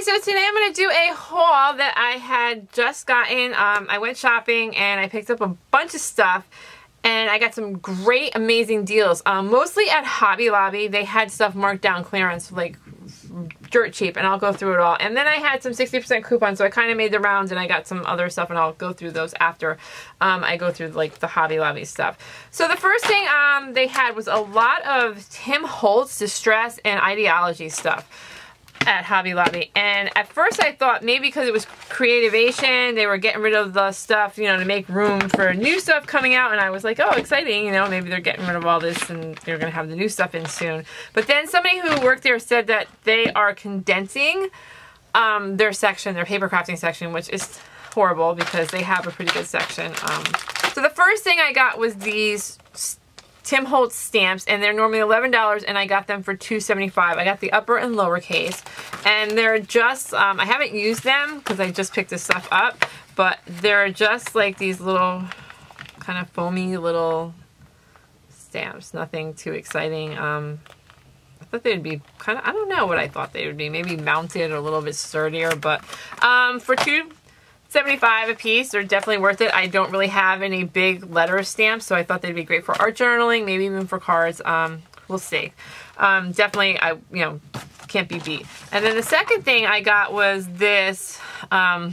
so today I'm going to do a haul that I had just gotten. I went shopping and I picked up a bunch of stuff and I got some great, amazing deals. Mostly at Hobby Lobby. They had stuff marked down clearance, like dirt cheap, and I'll go through it all. And then I had some 60% coupons, so I kind of made the rounds and I got some other stuff, and I'll go through those after I go through like the Hobby Lobby stuff. So the first thing they had was a lot of Tim Holtz Distress and Ideology stuff at Hobby Lobby. And at first I thought maybe because it was Creativation, they were getting rid of the stuff, you know, to make room for new stuff coming out, and I was like, oh, exciting, you know, maybe they're getting rid of all this and they're gonna have the new stuff in soon. But then somebody who worked there said that they are condensing their section, their paper crafting section, which is horrible because they have a pretty good section. So the first thing I got was these Tim Holtz stamps, and they're normally $11, and I got them for $2.75. I got the upper and lower case, and they're just, I haven't used them because I just picked this stuff up, but they're just like these little kind of foamy little stamps. Nothing too exciting. I thought they would be kind of, I don't know what I thought they would be. Maybe mounted or a little bit sturdier, but for $2.75 a piece, they're definitely worth it. I don't really have any big letter stamps, so I thought they'd be great for art journaling, maybe even for cards. We'll see. Definitely, can't be beat. And then the second thing I got was this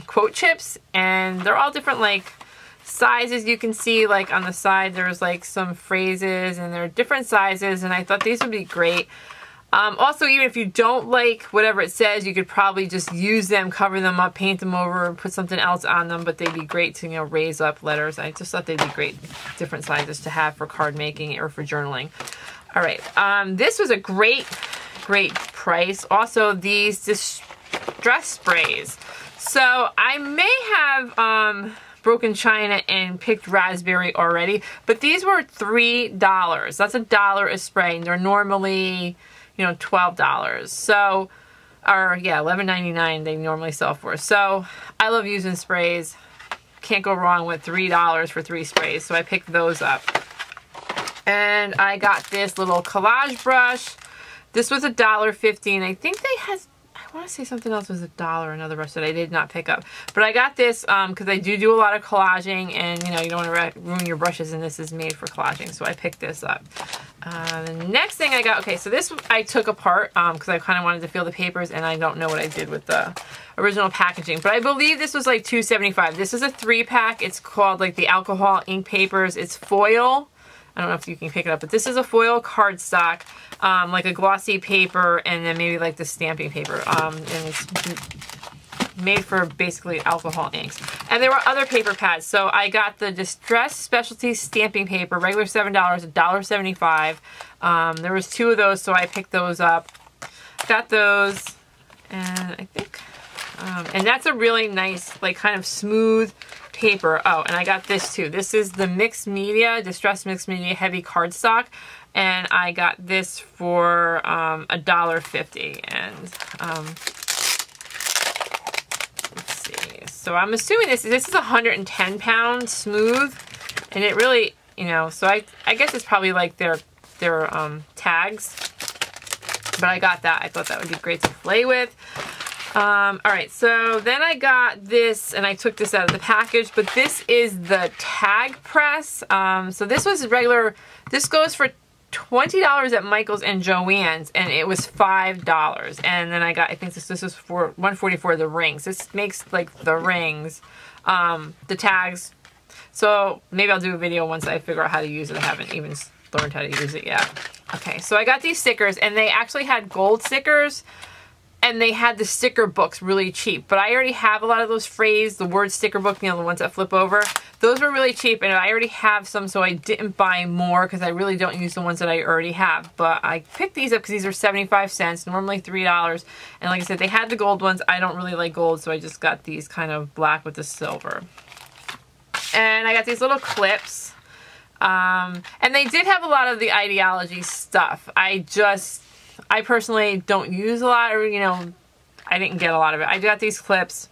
quote chips, and they're all different like sizes. You can see like on the side there's like some phrases, and they're different sizes, and I thought these would be great. Also, even if you don't like whatever it says, you could probably just use them, cover them up, paint them over, put something else on them, but they'd be great to, you know, raise up letters. I just thought they'd be great, different sizes to have for card making or for journaling. All right, this was a great price. Also, these distress sprays. So I may have broken china and picked raspberry already, but these were $3. That's $1 a spray, and they're normally, you know, $12. So, or yeah, $11.99 they normally sell for. So I love using sprays. Can't go wrong with $3 for 3 sprays. So I picked those up. And I got this little collage brush. This was $1.50, and I think they had, I want to say something else was $1, another brush that I did not pick up. But I got this because I do a lot of collaging, and you know, you don't want to ruin your brushes, and this is made for collaging, so I picked this up. The next thing I got, okay, so this I took apart because I kind of wanted to feel the papers, and I don't know what I did with the original packaging, but I believe this was like $2.75. This is a 3-pack. It's called like the alcohol ink papers. It's foil. I don't know if you can pick it up, but this is a foil cardstock, like a glossy paper, and then maybe like the stamping paper. And it's made for basically alcohol inks. And there were other paper pads. So I got the Distress Specialty Stamping Paper, regular $7, $1.75. There was 2 of those, so I picked those up. Got those, and I think, and that's a really nice, like kind of smooth paper. Oh, and I got this too. This is the Mixed Media, Distress Mixed Media Heavy Cardstock, and I got this for $1.50. And let's see. So I'm assuming this is 110 pounds smooth, and it really, you know. So I guess it's probably like their tags. But I got that. I thought that would be great to play with. Alright, so then I got this, and I took this out of the package, but this is the tag press. So this was regular, this goes for $20 at Michael's and Joann's, and it was $5. And then I got, I think this was for $144 the rings. This makes like the rings, the tags. So maybe I'll do a video once I figure out how to use it. I haven't even learned how to use it yet. Okay, so I got these stickers, and they actually had gold stickers. And they had the sticker books really cheap. But I already have a lot of those phrase, the word sticker book, you know, the ones that flip over. Those were really cheap, and I already have some, so I didn't buy more because I really don't use the ones that I already have. But I picked these up because these are 75 cents, normally $3. And like I said, they had the gold ones. I don't really like gold, so I just got these kind of black with the silver. And I got these little clips. And they did have a lot of the Ideology stuff. I personally don't use a lot, or, you know, I didn't get a lot of it. I got these clips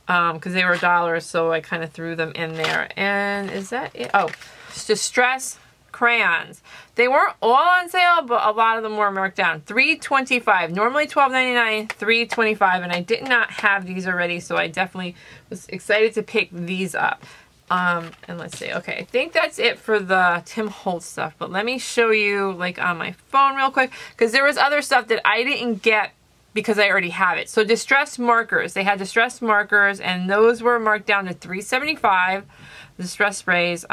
because they were $1, so I kind of threw them in there. And is that it? Oh, Distress crayons. They weren't all on sale, but a lot of them were marked down. $3.25. Normally $12.99, $3.25, and I did not have these already, so I definitely was excited to pick these up. And let's see. Okay, I think that's it for the Tim Holtz stuff, but let me show you like on my phone real quick, because there was other stuff that I didn't get because I already have it. So distressed markers. They had distressed markers, and those were marked down to $3.75. Distress sprays.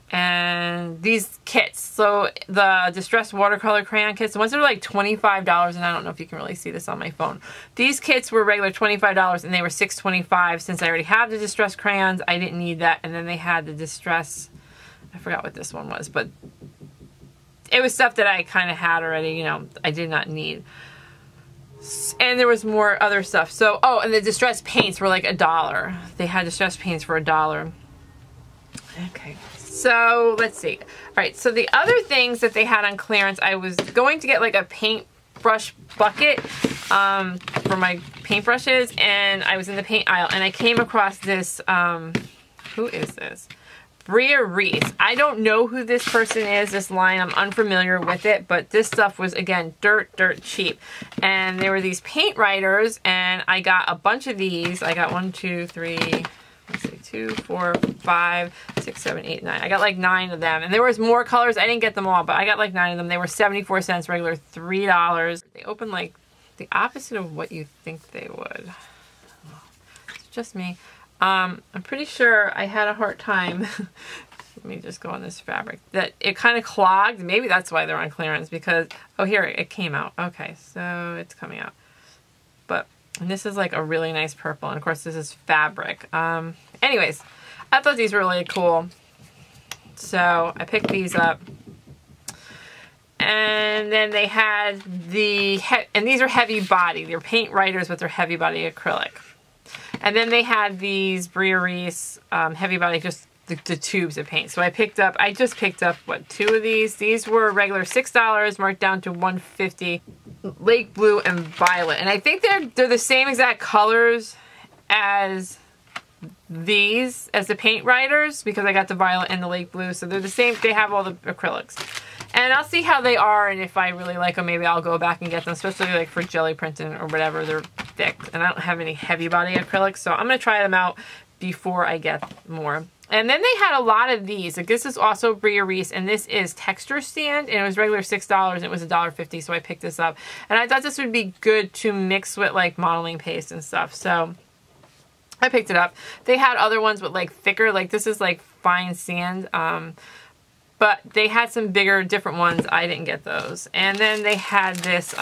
And these kits. So the distressed watercolor crayon kits, the ones that are like $25, and I don't know if you can really see this on my phone. These kits were regular $25, and they were $6.25. Since I already have the distressed crayons, I didn't need that. And then they had the distress, I forgot what this one was, but it was stuff that I kind of had already, you know, I did not need. And there was more other stuff. So, oh, and the distressed paints were like $1. They had distressed paints for $1. Okay, so let's see. All right, so the other things that they had on clearance, I was going to get like a paintbrush bucket for my paintbrushes, and I was in the paint aisle, and I came across this, who is this? Brea Reese. I don't know who this person is, this line. I'm unfamiliar with it, but this stuff was, again, dirt cheap. And there were these paint writers, and I got a bunch of these. I got 1, 2, 3, let's see, 2, 4, 5, 6, 7, 8, 9. I got like 9 of them. And there was more colors. I didn't get them all, but I got like 9 of them. They were 74 cents, regular $3. They open like the opposite of what you think they would. It's just me. I'm pretty sure I had a hard time. Let me just go on this fabric. That it kind of clogged. Maybe that's why they're on clearance, because, oh, here, it came out. Okay, so it's coming out. But, and this is like a really nice purple, and of course this is fabric. Anyways, I thought these were really cool. So I picked these up. And then they had the, and these are heavy body. They're paint writers, but they're heavy body acrylic. And then they had these Brea Reese heavy body, just the tubes of paint. So I just picked up, what, 2 of these. These were regular $6, marked down to $1.50. Lake blue and violet. And I think they're the same exact colors as these, as the paint writers, because I got the violet and the lake blue. So they're the same. They have all the acrylics. And I'll see how they are, and if I really like them, maybe I'll go back and get them, especially like for jelly printing or whatever. They're thick, and I don't have any heavy body acrylics, so I'm going to try them out before I get more. And then they had a lot of these. Like, this is also Brea Reese, and this is texture sand, and it was regular $6, and it was $1.50, so I picked this up. And I thought this would be good to mix with like modeling paste and stuff, so I picked it up. They had other ones with like thicker, like this is like fine sand, but they had some bigger, different ones. I didn't get those. And then they had this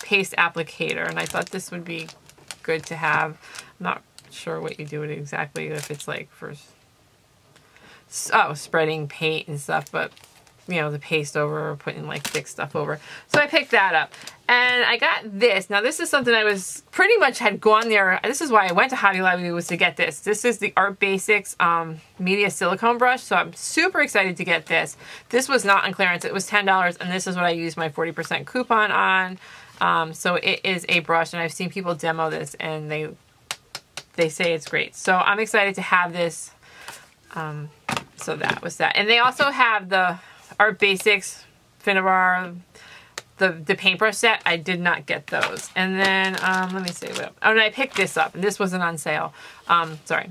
paste applicator, and I thought this would be good to have. I'm not sure what you do with it exactly, if it's like for spreading paint and stuff, but you know, the paste over or putting like thick stuff over. So I picked that up. And I got this. Now this is something I was pretty much had gone there. This is why I went to Hobby Lobby, was to get this. This is the Art Basics Media Silicone Brush. So I'm super excited to get this. This was not on clearance. It was $10, and this is what I used my 40% coupon on. So it is a brush, and I've seen people demo this, and they say it's great. So I'm excited to have this. So that was that. And they also have the Art Basics Finnabar, the paintbrush set. I did not get those. And then, let me see. Oh, and I picked this up, and this wasn't on sale. Sorry.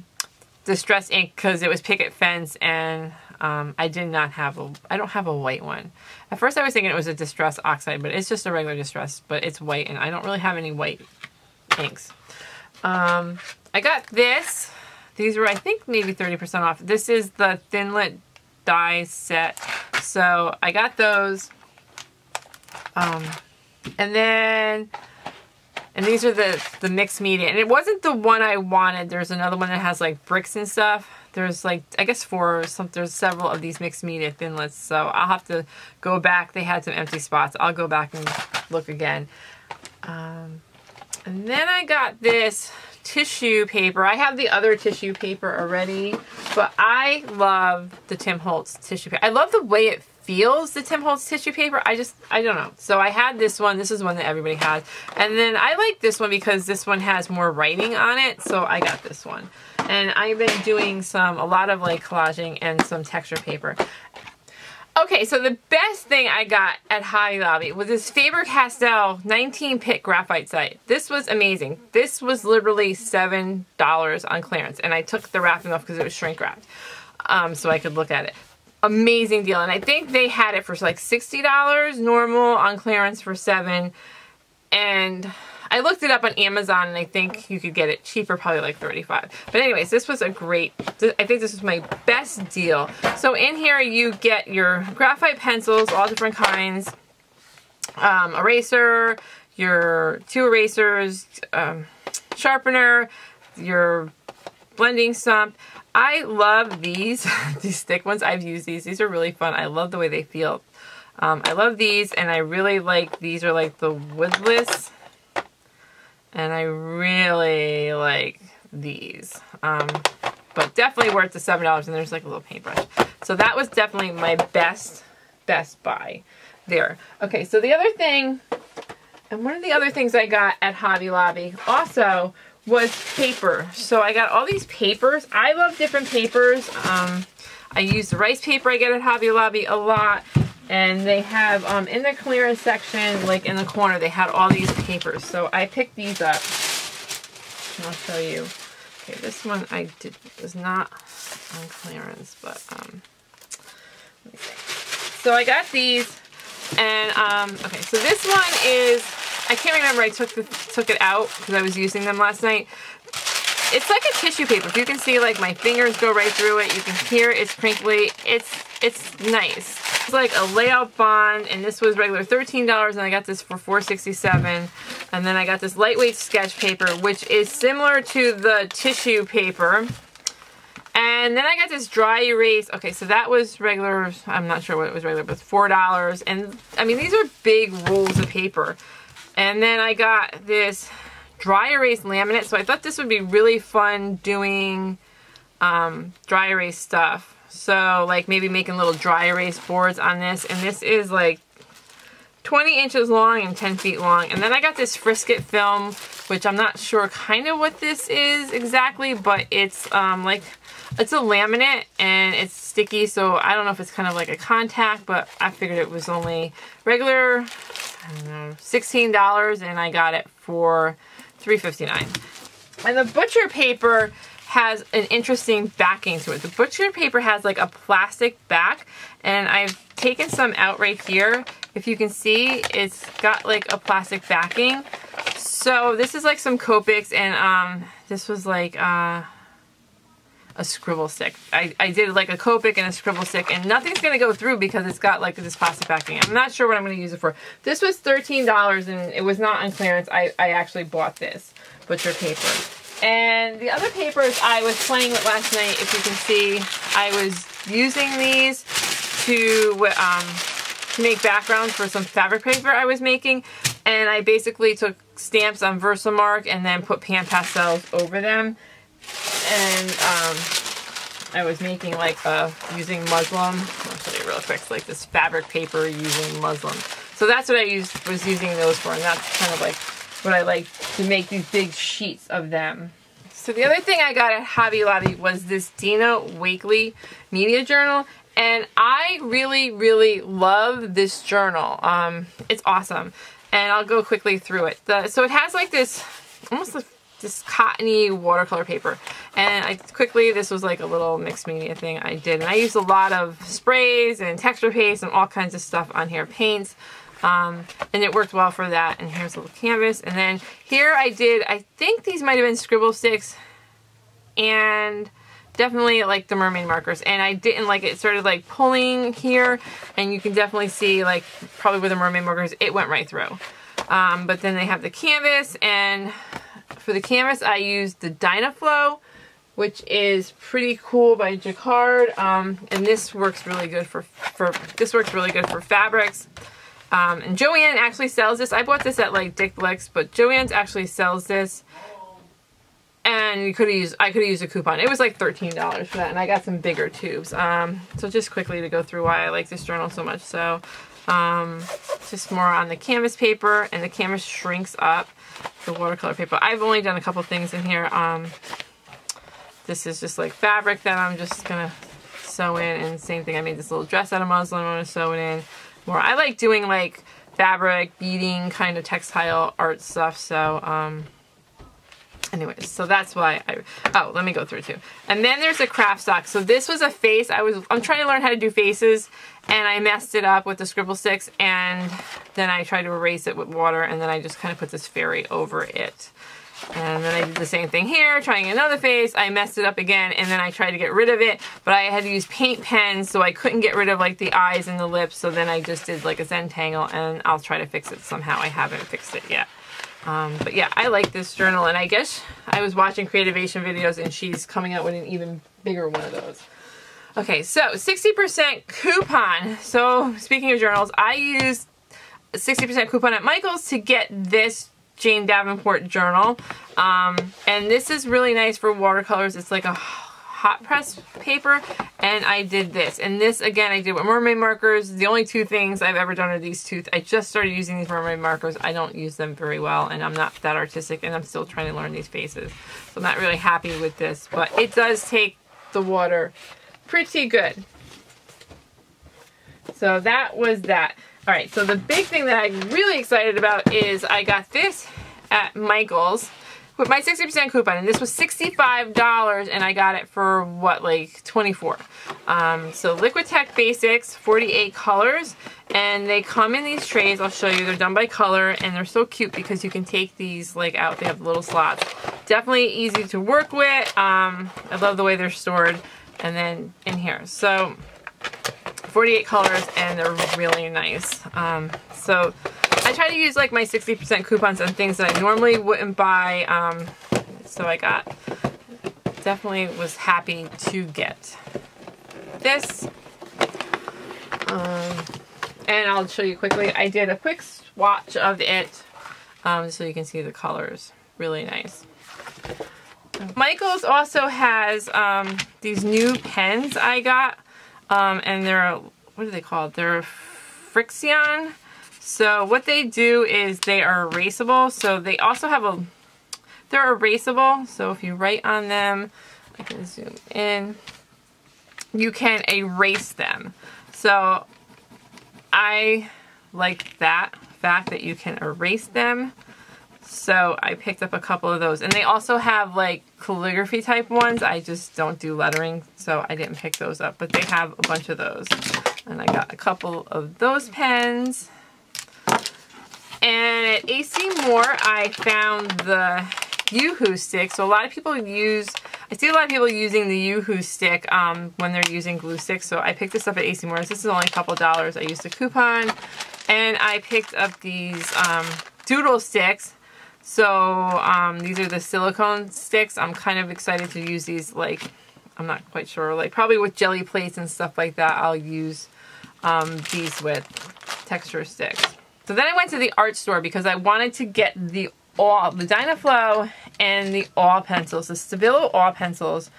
Distress ink, because it was Picket Fence, and I don't have a white one. At first I was thinking it was a Distress Oxide, but it's just a regular Distress, but it's white, and I don't really have any white inks. I got this. These were, I think, maybe 30% off. This is the Thinlit die set. So I got those. And these are the mixed media. And it wasn't the one I wanted. There's another one that has like bricks and stuff. There's like, I guess there's several of these mixed media Thinlits. So I'll have to go back. They had some empty spots. I'll go back and look again. And then I got this tissue paper. I have the other tissue paper already, but I love the Tim Holtz tissue paper. I love the way it feels, the Tim Holtz tissue paper. I don't know. So I had this one. This is one that everybody has. And then I like this one because this one has more writing on it. So I got this one. And I've been doing a lot of like collaging and some texture paper. Okay, so the best thing I got at Hobby Lobby was this Faber Castell 19-pit graphite sight. This was amazing. This was literally $7 on clearance, and I took the wrapping off because it was shrink wrapped, so I could look at it. Amazing deal, and I think they had it for like $60 normal, on clearance for $7, and I looked it up on Amazon, and I think you could get it cheaper, probably like $35. But anyways, this was a great, I think this was my best deal. So in here you get your graphite pencils, all different kinds, eraser, your 2 erasers, sharpener, your blending stump. I love these, these thick ones. I've used these. These are really fun. I love the way they feel. I love these, and I really like, these are like the woodless. And I really like these. But definitely worth the $7, and there's like a little paintbrush. So that was definitely my best buy there. Okay, so the other thing, and one of the other things I got at Hobby Lobby also was paper. So I got all these papers. I love different papers. I use the rice paper I get at Hobby Lobby a lot. And they have, in the clearance section, like in the corner, they had all these papers. So I picked these up. And I'll show you. Okay, this one was not on clearance, but, let me see. So I got these, and, okay, so this one is, I can't remember, I took it out because I was using them last night. It's like a tissue paper. If you can see, like, my fingers go right through it. You can hear it's crinkly. It's nice. It's like a layout bond, and this was regular $13, and I got this for $4.67. And then I got this lightweight sketch paper, which is similar to the tissue paper. And then I got this dry erase. Okay, so that was regular. I'm not sure what it was regular, but $4. And, I mean, these are big rolls of paper. And then I got this dry erase laminate. So I thought this would be really fun doing dry erase stuff. So like maybe making little dry erase boards on this. And this is like 20 inches long and 10 feet long. And then I got this Frisket film, which I'm not sure kind of what this is exactly, but it's like, it's a laminate and it's sticky. So I don't know if it's kind of like a contact, but I figured it was only regular, I don't know, $16, and I got it for $3.59. And the butcher paper has an interesting backing to it. The butcher paper has like a plastic back, and I've taken some out right here. If you can see, it's got like a plastic backing. So this is like some Copics, and this was like a scribble stick. I did like a Copic and a scribble stick, and nothing's gonna go through because it's got like this plastic backing. I'm not sure what I'm gonna use it for. This was $13 and it was not on clearance. I actually bought this butcher paper. And the other papers I was playing with last night, if you can see, I was using these to make backgrounds for some fabric paper I was making. And I basically took stamps on Versamark and then put pan pastels over them. And I was making like using muslin. I'll show you real quick. It's like this fabric paper using muslin. So that's what I was using those for, and that's kind of like what I like to make these big sheets of them. So the other thing I got at Hobby Lobby was this Dina Wakley media journal, and I really, really love this journal. It's awesome, and I'll go quickly through it. So it has like this, almost like this cottony watercolor paper, and this was like a little mixed media thing I did, and I used a lot of sprays and texture paste and all kinds of stuff on here, paints. And it worked well for that. And here's a little canvas. And then here I think these might have been scribble sticks and definitely like the mermaid markers. And I didn't like it. It started like pulling here, and you can definitely see like probably with the mermaid markers, it went right through. But then they have the canvas, and for the canvas I used the Dynaflow, which is pretty cool by Jacquard. And this works really good for fabrics. And Joann actually sells this. I bought this at like Dick Blick's, but Joann's actually sells this. And I could have used a coupon. It was like $13 for that, and I got some bigger tubes. So just quickly to go through why I like this journal so much. So just more on the canvas paper, and the canvas shrinks up the watercolor paper. I've only done a couple things in here. This is just like fabric that I'm just gonna sew in, and same thing, I made this little dress out of muslin, I want to sew it in more. I like doing like fabric, beading, kind of textile art stuff, so anyways, so that's why oh, let me go through too. And then there's a craft stock. So this was a face. I'm trying to learn how to do faces, and I messed it up with the scribble sticks, and then I tried to erase it with water, and then I just kind of put this fairy over it. And then I did the same thing here, trying another face. I messed it up again, and then I tried to get rid of it, but I had to use paint pens, so I couldn't get rid of like the eyes and the lips, so then I just did like a Zentangle, and I'll try to fix it somehow. I haven't fixed it yet. But yeah, I like this journal, and I guess I was watching Creativation videos, and she's coming out with an even bigger one of those. Okay, so 60% coupon. So speaking of journals, I used a 60% coupon at Michael's to get this Jane Davenport journal, and this is really nice for watercolors. It's like a hot press paper, and I did this, and this again I did with mermaid markers. The only two things I've ever done are these two. I just started using these mermaid markers. I don't use them very well, and I'm not that artistic, and I'm still trying to learn these faces, so I'm not really happy with this, but it does take the water pretty good. So that was that. Alright, so the big thing that I'm really excited about is I got this at Michael's with my 60% coupon, and this was $65, and I got it for what, like $24. So Liquitex Basics, 48 colors, and they come in these trays. I'll show you. They're done by color, and they're so cute because you can take these like out. They have little slots. Definitely easy to work with. I love the way they're stored. And then in here, so 48 colors, and they're really nice. So I try to use like my 60% coupons on things that I normally wouldn't buy. So I definitely was happy to get this. And I'll show you quickly. I did a quick swatch of it so you can see the colors. Really nice. Michael's also has these new pens I got. And they're, what are they called? They're Frixion. So what they do is they are erasable. So they also have they're erasable. So if you write on them, I can zoom in, you can erase them. So I like that fact that you can erase them. So I picked up a couple of those. And they also have like calligraphy type ones. I just don't do lettering, so I didn't pick those up. But they have a bunch of those. And I got a couple of those pens. And at AC Moore, I found the Yoo-Hoo stick. So a lot of people I see a lot of people using the Yoo-Hoo stick when they're using glue sticks. So I picked this up at AC Moore. This is only a couple dollars. I used a coupon. And I picked up these doodle sticks. So these are the silicone sticks. I'm kind of excited to use these, like, I'm not quite sure, like probably with jelly plates and stuff like that. I'll use these with texture sticks. So then I went to the art store because I wanted to get the Dynaflow and the Awe pencils. The Stabilo Awe pencils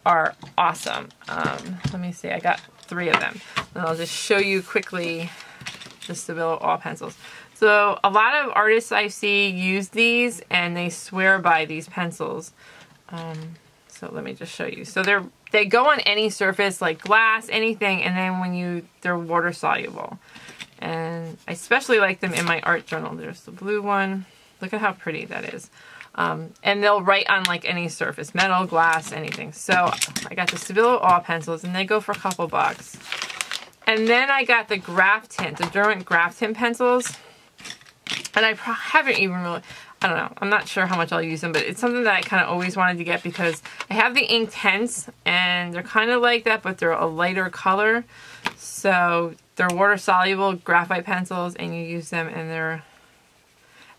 are awesome. Let me see, I got 3 of them. And I'll just show you quickly the Stabilo Awe pencils. So a lot of artists I see use these, and they swear by these pencils. So let me just show you. So they go on any surface, like glass, anything, and then they're water soluble. And I especially like them in my art journal. There's the blue one. Look at how pretty that is. And they'll write on like any surface, metal, glass, anything. So I got the Stabilo Awe pencils, and they go for a couple bucks. And then I got the Graph Tint, the Derwent Graph Tint pencils. And I haven't even really, I don't know, I'm not sure how much I'll use them, but it's something that I kind of always wanted to get because I have the Inktense, and they're kind of like that, but they're a lighter color. So they're water soluble graphite pencils, and you use them, and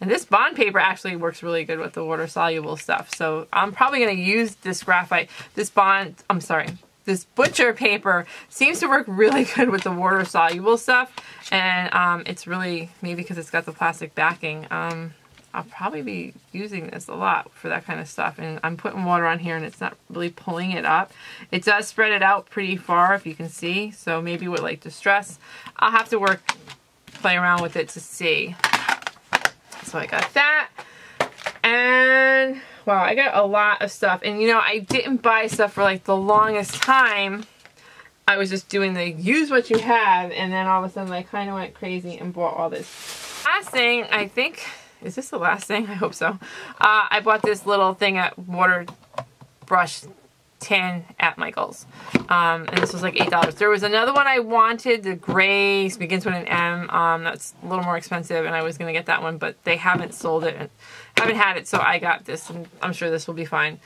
this bond paper actually works really good with the water soluble stuff. So I'm probably going to use this this butcher paper seems to work really good with the water soluble stuff, and it's really, maybe because it's got the plastic backing, I'll probably be using this a lot for that kind of stuff. And I'm putting water on here, and it's not really pulling it up. It does spread it out pretty far, if you can see, so maybe with like distress, I'll have to play around with it to see. So I got that, and wow, I got a lot of stuff. And you know, I didn't buy stuff for like the longest time I was just doing the use what you have, and then all of a sudden I kind of went crazy and bought all this. Last thing, I think, is this the last thing? I hope so. I bought this little thing at Water Brush tin at Michael's. And this was like $8. There was another one I wanted, the gray, begins with an M. That's a little more expensive, and I was going to get that one, but they haven't sold it. Haven't had it, so I got this, and I'm sure this will be fine.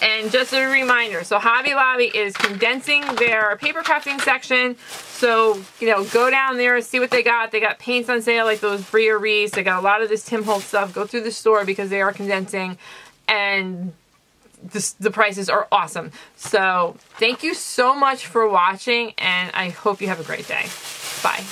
And just a reminder, so Hobby Lobby is condensing their paper crafting section. So, you know, go down there and see what they got. They got paints on sale like those Brea Reese. They got a lot of this Tim Holtz stuff. Go through the store because they are condensing. And the prices are awesome. So, thank you so much for watching. And I hope you have a great day. Bye.